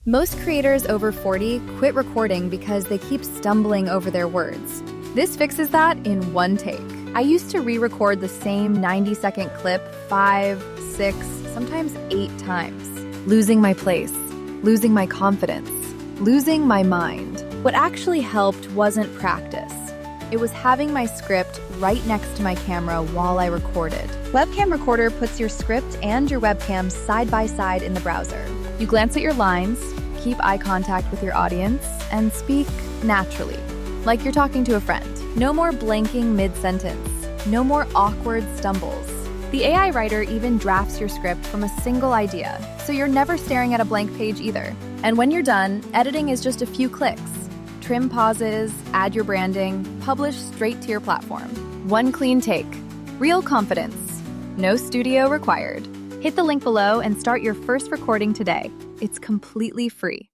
Most creators over 40 quit recording because they keep stumbling over their words. This fixes that in one take. I used to re-record the same 90-second clip 5, 6, sometimes 8 times, losing my place, losing my confidence, losing my mind. What actually helped wasn't practice. It was having my script right next to my camera while I recorded. Webcam Recorder puts your script and your webcam side by side in the browser. You glance at your lines, keep eye contact with your audience, and speak naturally, like you're talking to a friend. No more blanking mid-sentence. No more awkward stumbles. The AI writer even drafts your script from a single idea, so you're never staring at a blank page either. And when you're done, editing is just a few clicks. Trim pauses, add your branding, publish straight to your platform. One clean take. Real confidence. No studio required. Hit the link below and start your first recording today. It's completely free.